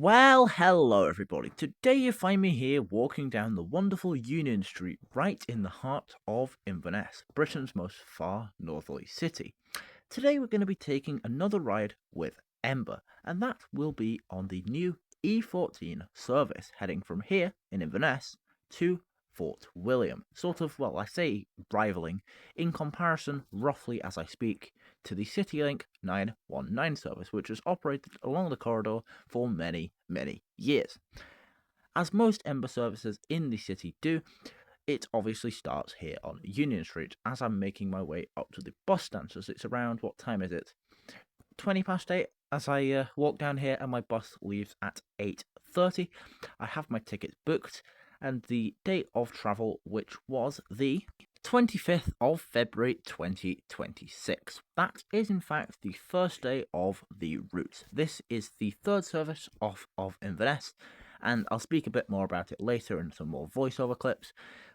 Well, hello everybody. Today you find me here walking down the wonderful Union Street right in the heart of Inverness, Britain's most far northerly city. Today we're going to be taking another ride with Ember, and that will be on the new E14 service heading from here in Inverness to Fort William. Sort of, well, I say rivaling in comparison, roughly as I speak, to the CityLink 919 service, which has operated along the corridor for many, many years. As most Ember services in the city do, it obviously starts here on Union Street as I'm making my way up to the bus stand. So it's around, what time is it? 20 past 8 as I walk down here, and my bus leaves at 8:30. I have my tickets booked, and the date of travel, which was the 25th of February 2026. That is in fact the first day of the route. This is the third service off of Inverness, and I'll speak a bit more about it later in some more voiceover clips,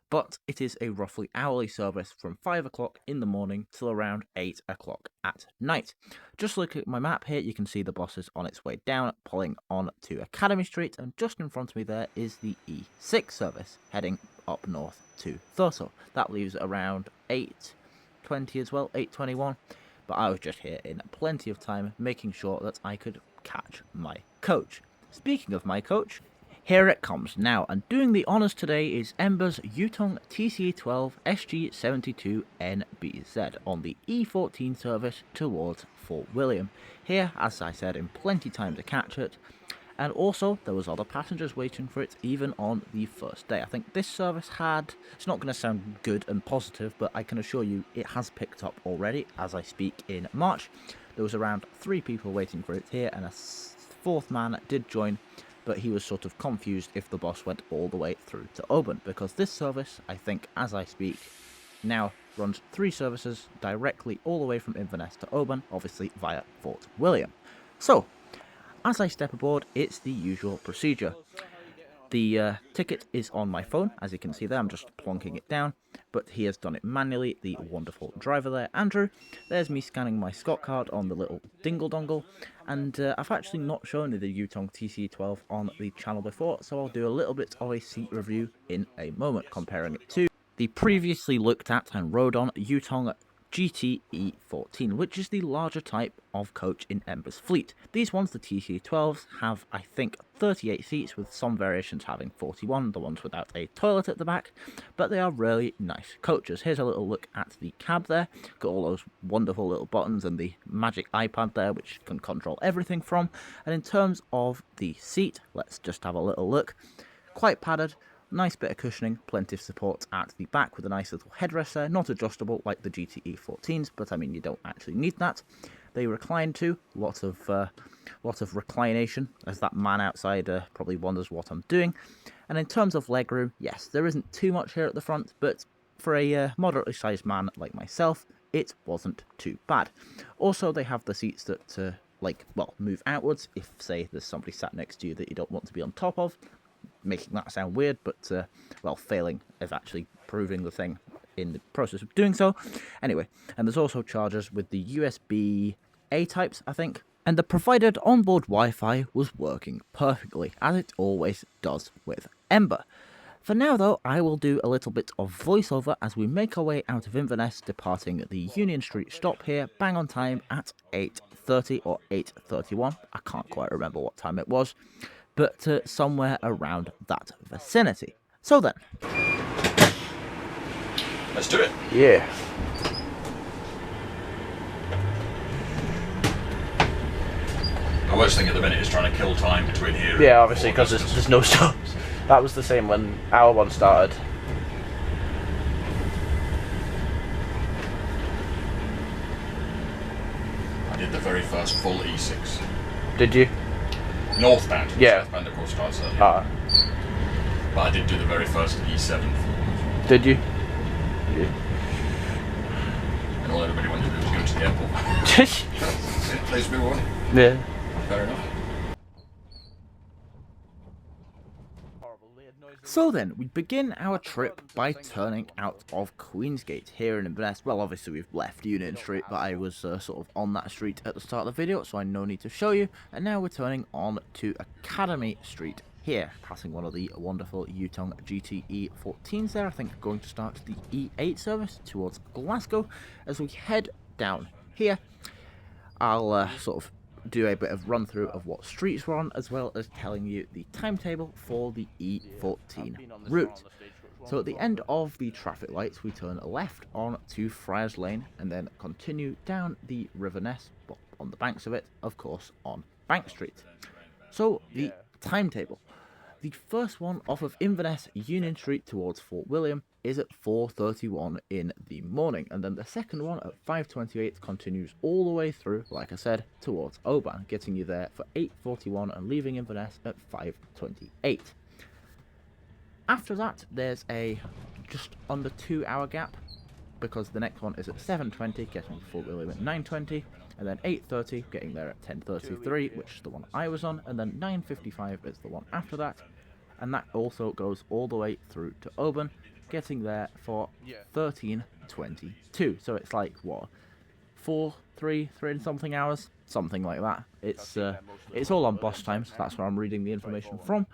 but it is a roughly hourly service from 5 o'clock in the morning till around 8 o'clock at night. Just look at my map here, you can see the bus is on its way down, pulling on to Academy Street, and just in front of me there is the E6 service heading up north to Thurso. That leaves around 8:20 as well, 8:21, but I was just here in plenty of time making sure that I could catch my coach. Speaking of my coach, here it comes now, and doing the honours today is Ember's Yutong TCA12 SG72NBZ on the E14 service towards Fort William. Here, as I said, in plenty time to catch it, and also there was other passengers waiting for it even on the first day. I think this service had, it's not going to sound good and positive, but I can assure you it has picked up already as I speak in March. There was around 3 people waiting for it here, and a 4th man did join, but he was sort of confused if the bus went all the way through to Oban, because this service, I think, as I speak, now runs 3 services directly all the way from Inverness to Oban, obviously via Fort William. So, as I step aboard, it's the usual procedure. The ticket is on my phone, as you can see there, I'm just plonking it down, but he has done it manually, the wonderful driver there, Andrew. There's me scanning my Scott card on the little dingle-dongle, and I've actually not shown you the Yutong TC12 on the channel before, so I'll do a little bit of a seat review in a moment, comparing it to the previously looked at and rode on Yutong GTE14, which is the larger type of coach in Ember's fleet. These ones, the TC12s, have, I think, 38 seats, with some variations having 41, the ones without a toilet at the back, but they are really nice coaches. Here's a little look at the cab there, got all those wonderful little buttons and the magic iPad there, which can control everything from, and in terms of the seat, let's just have a little look. Quite padded, nice bit of cushioning, plenty of support at the back with a nice little headrest there, not adjustable like the GTE14s, but I mean you don't actually need that. They recline too, lot of reclination, as that man outside probably wonders what I'm doing. And in terms of legroom, yes, there isn't too much here at the front, but for a moderately sized man like myself, it wasn't too bad. Also, they have the seats that move outwards if, say, there's somebody sat next to you that you don't want to be on top of, making that sound weird, but failing of actually proving the thing in the process of doing so. Anyway, and there's also chargers with the USB-A types, I think, and the provided onboard Wi-Fi was working perfectly, as it always does with Ember. For now though, I will do a little bit of voiceover as we make our way out of Inverness, departing the Union Street stop here, bang on time at 8:30 or 8:31, I can't quite remember what time it was, but somewhere around that vicinity. So then, let's do it. Yeah. The worst thing at the minute is trying to kill time between here. Yeah, obviously, because there's no stops. That was the same when our one started. I did the very first full E6. Did you? Northbound. Yeah. Southbound, of course, starts earlier. Ah. But I did do the very first E7 forward. Did you? Yeah. And all everybody wanted to do was go to the airport. Place we were on. Yeah. Fair enough. So then, we begin our trip by turning out of Queensgate here in Inverness. Well, obviously we've left Union Street, but I was sort of on that street at the start of the video, so I no need to show you. And now we're turning on to Academy Street here, passing one of the wonderful Yutong HTAaB14s there. I think going to start the E8 service towards Glasgow. As we head down here, I'll sort of do a bit of run through of what streets we're on, as well as telling you the timetable for the E14 route. So at the end of the traffic lights, we turn left on to Friars Lane and then continue down the River Ness, but on the banks of it, of course, on Bank Street. So the timetable. The first one off of Inverness Union Street towards Fort William is at 4:31 in the morning, and then the second one at 5:28 continues all the way through, like I said, towards Oban, getting you there for 8:41 and leaving Inverness at 5:28. After that, there's a just under 2 hour gap, because the next one is at 7:20, getting to Fort William at 9:20, and then 8:30, getting there at 10:33, which is the one I was on, and then 9:55 is the one after that, and that also goes all the way through to Oban, getting there for 13:22. So it's like, what, three and something hours? Something like that. It's all on bus times, that's where I'm reading the information from.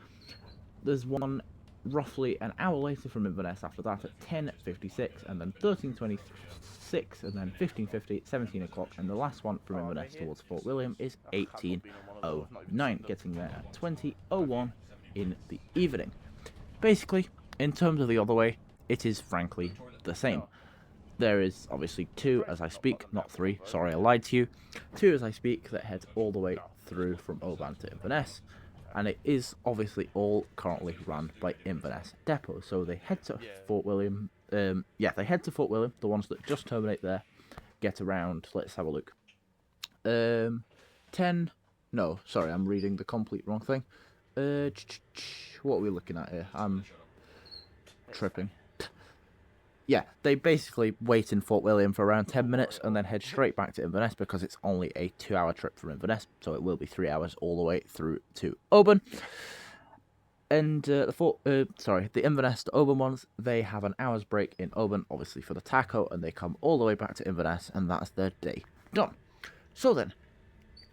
There's one roughly an hour later from Inverness after that at 10:56, and then 13:26, and then 15:50, 17 o'clock, and the last one from Inverness towards Fort William is 18:09, getting there at 20:01 in the evening. Basically, in terms of the other way, it is frankly the same. There is obviously 2 as I speak, not 3, sorry I lied to you, 2 as I speak that heads all the way through from Oban to Inverness, and it is obviously all currently run by Inverness Depot. So they head to Fort William, they head to Fort William, the ones that just terminate there, get around, let's have a look, 10, no, sorry, I'm reading the complete wrong thing. What are we looking at here? I'm tripping. Yeah, they basically wait in Fort William for around 10 minutes and then head straight back to Inverness, because it's only a 2-hour trip from Inverness, so it will be 3 hours all the way through to Oban. And the Inverness to Oban ones, they have an hour's break in Oban, obviously for the taco, and they come all the way back to Inverness, and that's their day done. So then,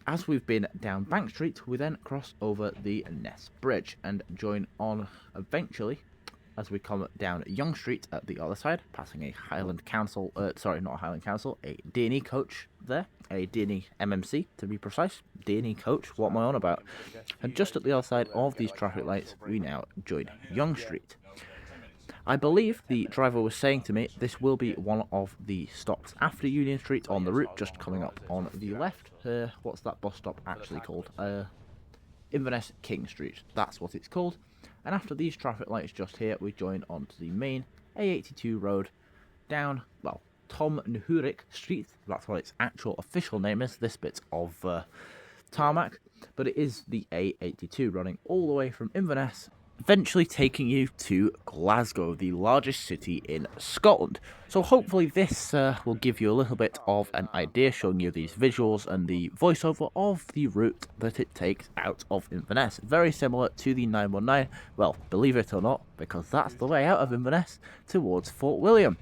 as we've been down Bank Street, we then cross over the Ness Bridge and join on eventually as we come down Young Street at the other side, passing a Highland Council, a D&E coach there, a D&E MMC to be precise, D&E coach, what am I on about? And just at the other side of these traffic lights, we now join Young Street. I believe the driver was saying to me this will be one of the stops after Union Street on the route, just coming up on the left. What's that bus stop actually called? Inverness King Street, that's what it's called. And after these traffic lights just here, we join onto the main A82 road down, well, Tom Nuhurik Street, that's what its actual official name is, this bit of tarmac, but it is the A82 running all the way from Inverness, eventually taking you to Glasgow, the largest city in Scotland. So hopefully this will give you a little bit of an idea, showing you these visuals and the voiceover of the route that it takes out of Inverness. Very similar to the 919, well, believe it or not, because that's the way out of Inverness towards Fort William.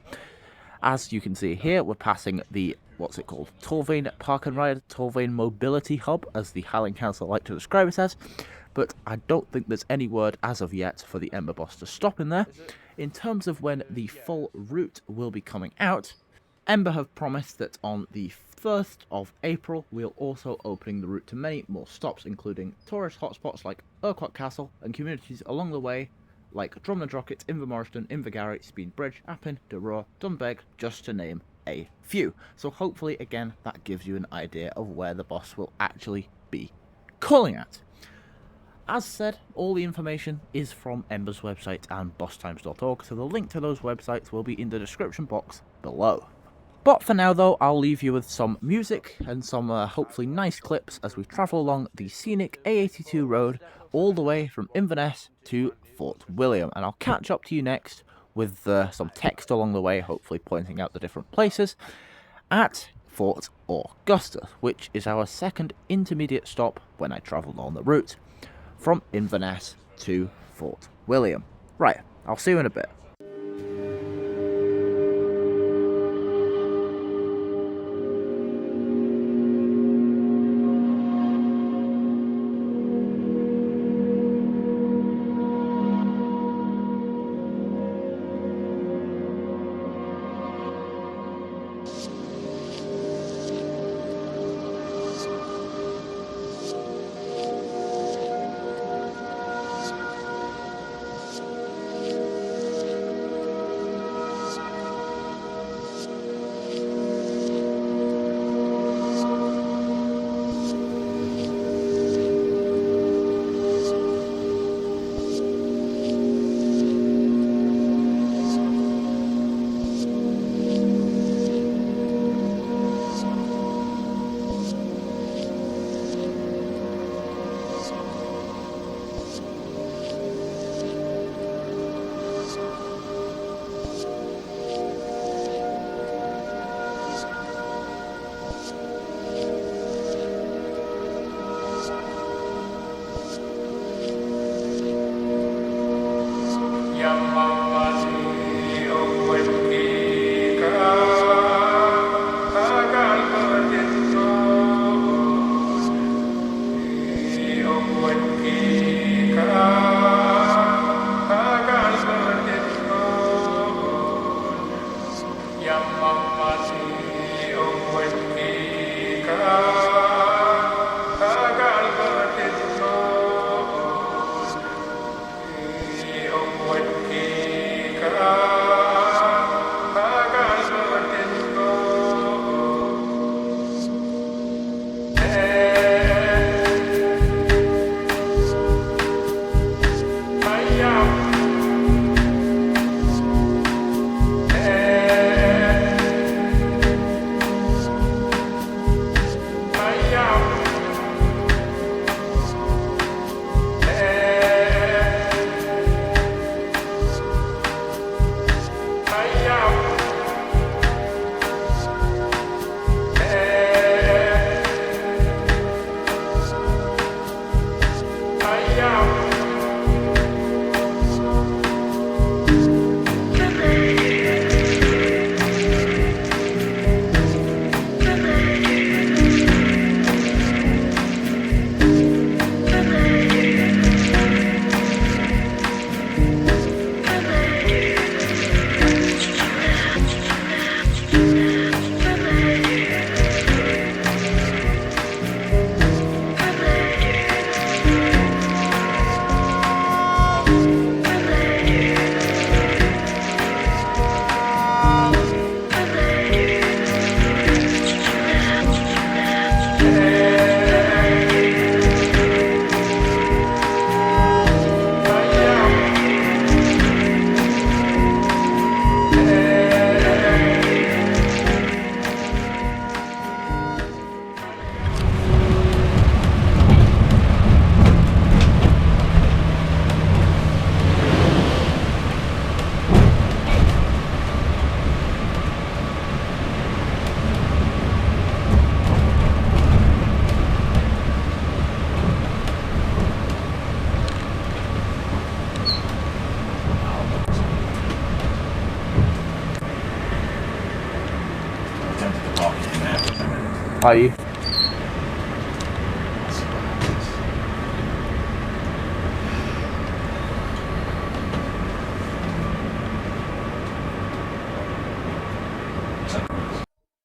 As you can see here, we're passing the, what's it called, Torvain Park and Ride, Torvain Mobility Hub, as the Highland Council like to describe it as. But I don't think there's any word as of yet for the Ember bus to stop in there. In terms of when the full route will be coming out, Ember have promised that on the 1st of April we'll also opening the route to many more stops, including tourist hotspots like Urquhart Castle and communities along the way like Drumnadrocket, Invermarston, Invergary, Speed Bridge, Appin, Durrow, Dunbeg, just to name a few. So hopefully again that gives you an idea of where the bus will actually be calling at. As said, all the information is from Ember's website and bustimes.org, so the link to those websites will be in the description box below. But for now though, I'll leave you with some music and some hopefully nice clips as we travel along the scenic A82 road all the way from Inverness to Fort William, and I'll catch up to you next with some text along the way, hopefully pointing out the different places, at Fort Augusta, which is our second intermediate stop when I travelled on the route from Inverness to Fort William. Right, I'll see you in a bit. Are you?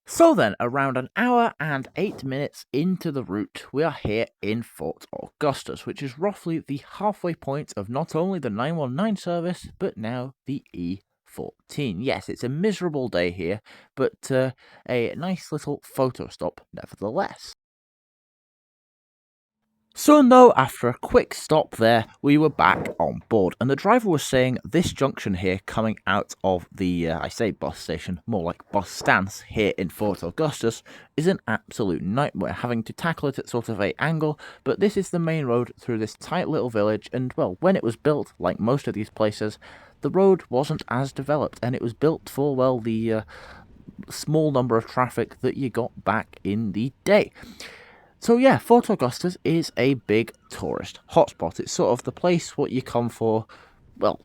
So then, around an hour and 8 minutes into the route, we are here in Fort Augustus, which is roughly the halfway point of not only the 919 service, but now the E14. Yes, it's a miserable day here, but a nice little photo stop nevertheless. Soon though, after a quick stop there, we were back on board, and the driver was saying this junction here coming out of the, I say bus station, more like bus stance here in Fort Augustus, is an absolute nightmare, having to tackle it at sort of an angle, but this is the main road through this tight little village, and well, when it was built, like most of these places, the road wasn't as developed, and it was built for, well, the small number of traffic that you got back in the day. So yeah, Fort Augustus is a big tourist hotspot. It's sort of the place what you come for, well,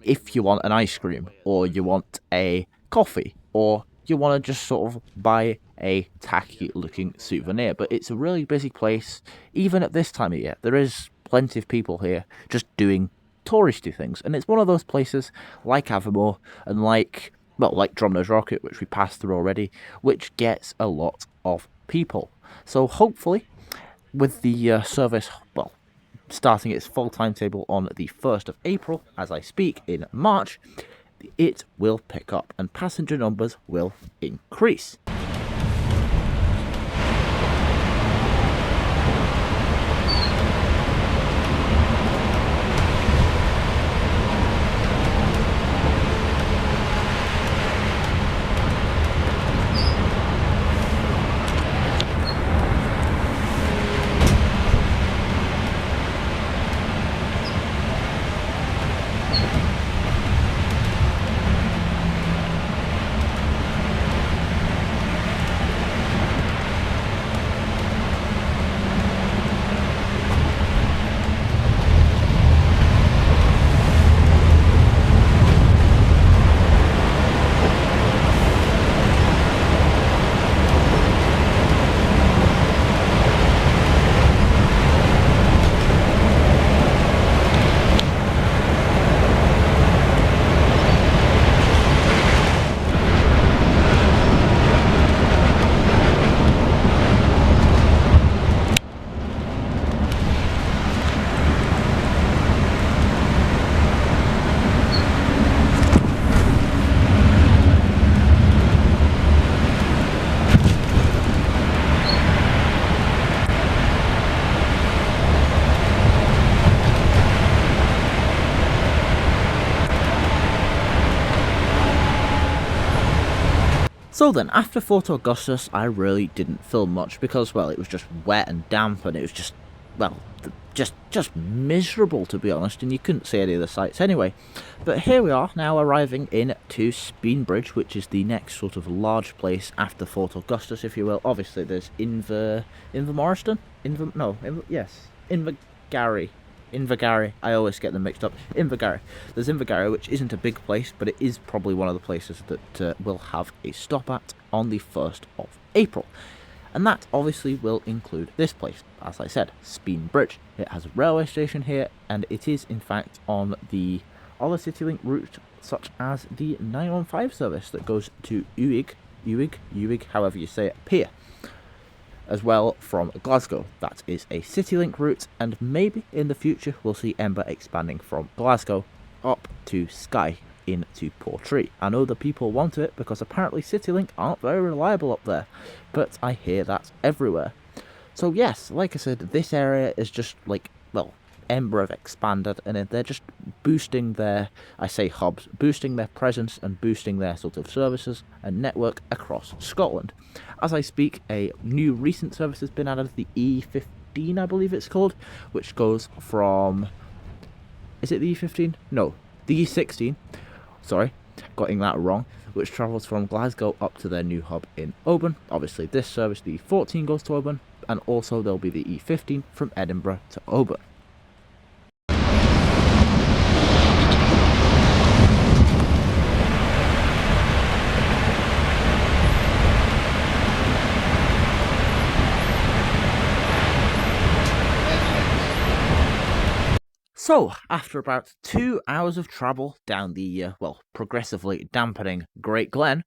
if you want an ice cream, or you want a coffee, or you want to just sort of buy a tacky looking souvenir. But it's a really busy place, even at this time of year. There is plenty of people here just doing touristy things, and it's one of those places like Aviemore and like Drumner's Rocket, which we passed through already, which gets a lot of people. So hopefully, with the service, starting its full timetable on the 1st of April, as I speak, in March, it will pick up and passenger numbers will increase. So then, after Fort Augustus, I really didn't film much because, well, it was just wet and damp, and it was just, well, just miserable, to be honest, and you couldn't see any of the sights anyway. But here we are, now arriving in to Speenbridge, which is the next sort of large place after Fort Augustus, if you will. Obviously, there's Invermoriston? Invergary. I always get them mixed up. Invergary. There's Invergary, which isn't a big place, but it is probably one of the places that will have a stop at on the 1st of April. And that obviously will include this place, as I said, Speenbridge. It has a railway station here, and it is in fact on the other CityLink route, such as the 915 service that goes to Uig, however you say it, Pier, as well from Glasgow. That is a CityLink route, and maybe in the future we'll see Ember expanding from Glasgow up to Skye into Portree. I know the people want it because apparently CityLink aren't very reliable up there, but I hear that's everywhere. So yes, like I said, this area is just like, well, Ember have expanded, and they're just boosting their, I say hubs, boosting their presence and boosting their sort of services and network across Scotland. As I speak, a new recent service has been added, the E15 I believe it's called, which goes from, is it the E15? No, the E16, sorry, getting that wrong, which travels from Glasgow up to their new hub in Oban. Obviously this service, the E14, goes to Oban, and also there'll be the E15 from Edinburgh to Oban. So, after about 2 hours of travel down the, progressively dampening Great Glen,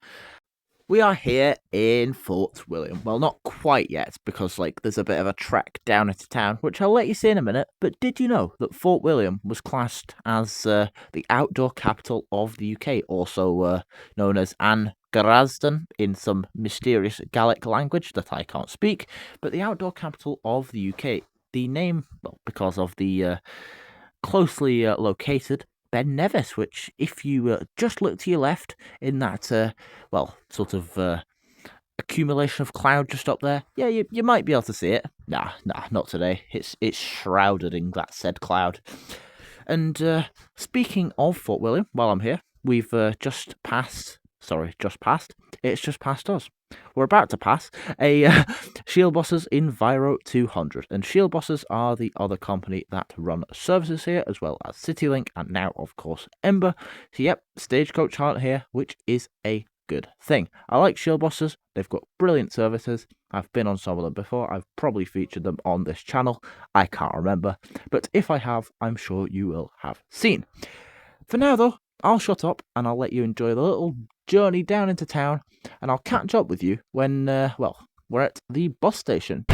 we are here in Fort William. Well, not quite yet, because, there's a bit of a trek down into town, which I'll let you see in a minute, but did you know that Fort William was classed as the outdoor capital of the UK, also known as An Garazdan in some mysterious Gaelic language that I can't speak, but the outdoor capital of the UK. The name, well, because of the closely located Ben Nevis, which if you just look to your left in that, sort of accumulation of cloud just up there, yeah, you might be able to see it. Nah, not today. It's shrouded in that said cloud. And speaking of Fort William, while I'm here, we've it's just past us. we're about to pass a Shield Bosses Enviro 200, and Shield Bosses are the other company that run services here, as well as CityLink, and now, of course, Ember. So, yep, Stagecoach aren't here, which is a good thing. I like Shield Bosses, they've got brilliant services. I've been on some of them before, I've probably featured them on this channel, I can't remember, but if I have, I'm sure you will have seen. For now, though, I'll shut up and I'll let you enjoy the little journey down into town, and I'll catch up with you when, well, we're at the bus station.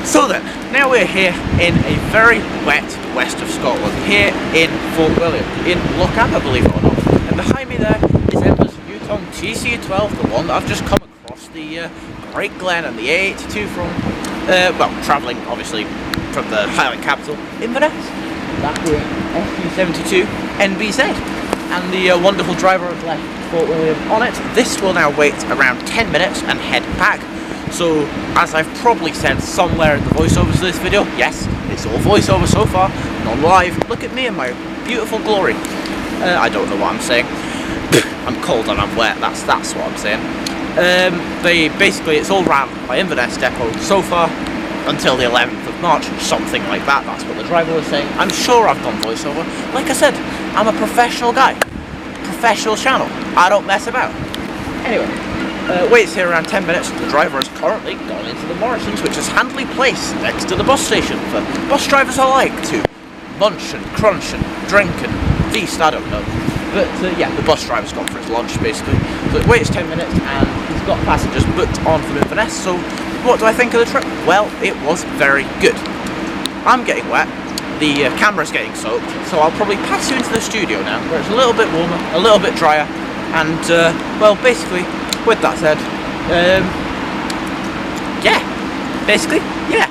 So then, now we're here in a very wet west of Scotland, here in Fort William, in Oban, believe it or not. And behind me there is Embers E14 TC12, the one that I've just come across the Great Glen and the A82 from, well, travelling obviously from the Highland capital, Inverness. That being SU72 NBZ. And the wonderful driver has left Fort William on it. This will now wait around 10 minutes and head back. So, as I've probably said somewhere in the voiceovers of this video, yes, it's all voiceover so far, not live. Look at me in my beautiful glory. I don't know what I'm saying. I'm cold and I'm wet, that's what I'm saying. Basically, it's all ran by Inverness Depot so far until the 11th of March, something like that. That's what the driver was saying. I'm sure I've done voiceover. Like I said, I'm a professional guy. Professional channel. I don't mess about. Anyway. Waits here around 10 minutes. The driver has currently gone into the Morrison's, which is handily placed next to the bus station for bus drivers alike to munch and crunch and drink and feast, I don't know. But yeah, the bus driver's gone for his lunch basically. So it waits 10 minutes and he's got passengers booked on from Inverness, so what do I think of the trip? Well, it was very good. I'm getting wet, the camera's getting soaked, so I'll probably pass you into the studio now, where it's a little bit warmer, a little bit drier, and, well, basically, with that said, yeah, basically, yeah.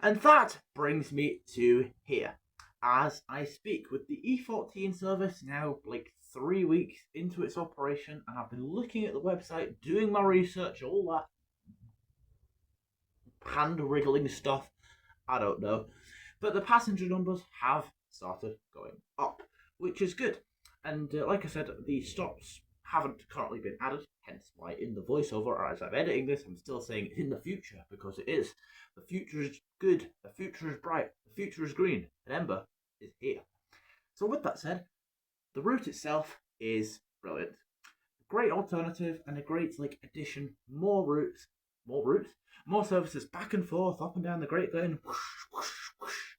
And that brings me to here, as I speak, with the E14 service now like 3 weeks into its operation, and I've been looking at the website, doing my research, all that hand wriggling stuff, I don't know. But the passenger numbers have started going up, which is good. And like I said, the stops haven't currently been added, hence why in the voiceover, or as I'm editing this, I'm still saying it's in the future, because it is. The future is good, the future is bright, the future is green, and Ember is here. So with that said, the route itself is brilliant. Great alternative and a great addition, more routes, more services back and forth, up and down the Great Glen, whoosh, whoosh, whoosh,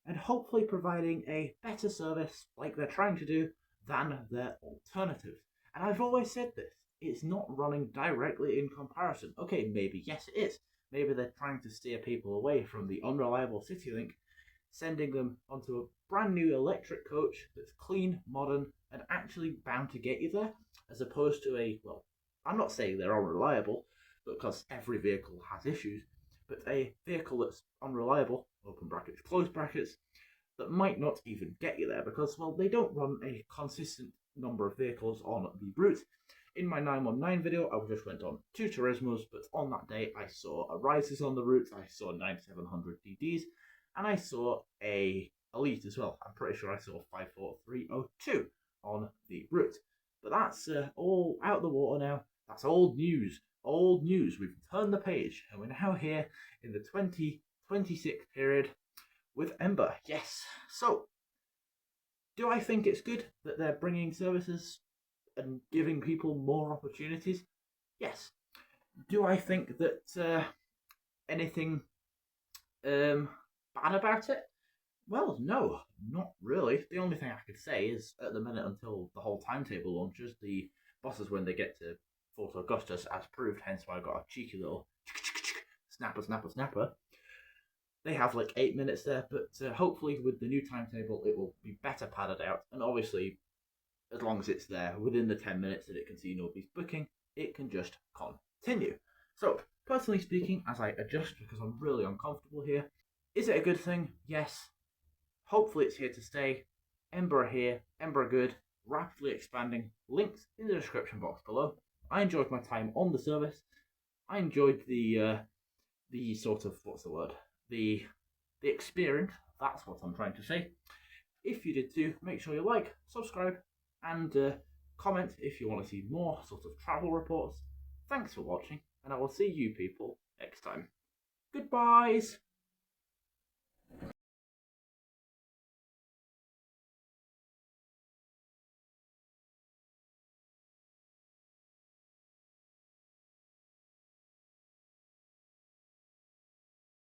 and hopefully providing a better service like they're trying to do than their alternatives. And I've always said this, it's not running directly in comparison. Okay, maybe, yes it is. Maybe they're trying to steer people away from the unreliable CityLink, sending them onto a brand new electric coach that's clean, modern, and actually bound to get you there, as opposed to a, well, I'm not saying they're unreliable, because every vehicle has issues, but a vehicle that's unreliable, open brackets, close brackets, that might not even get you there, because, well, they don't run a consistent number of vehicles on the route. In my 919 video, I just went on 2 Turismos, but on that day I saw a Rises on the route, I saw 9700 DDs, and I saw a Elite as well. I'm pretty sure I saw 54302 on the route. But that's all out the water now. That's old news. Old news. We've turned the page, and we're now here in the 2026 period with Ember. Yes. So, do I think it's good that they're bringing services and giving people more opportunities? Yes. Do I think that anything bad about it? Well, no, not really. The only thing I could say is, at the minute until the whole timetable launches, the buses, when they get to Fort Augustus, as proved, hence why I got a cheeky little snapper, they have 8 minutes there, but hopefully with the new timetable it will be better padded out, and obviously as long as it's there within the 10 minutes that it can see nobody's booking, it can just continue. So, personally speaking, as I adjust because I'm really uncomfortable here, is it a good thing? Yes. Hopefully it's here to stay. Ember are here, Ember are good, rapidly expanding, links in the description box below. I enjoyed my time on the service. I enjoyed the sort of, what's the word? The experience, that's what I'm trying to say. If you did too, make sure you like, subscribe, and comment if you want to see more sort of travel reports. Thanks for watching, and I will see you people next time. Goodbyes!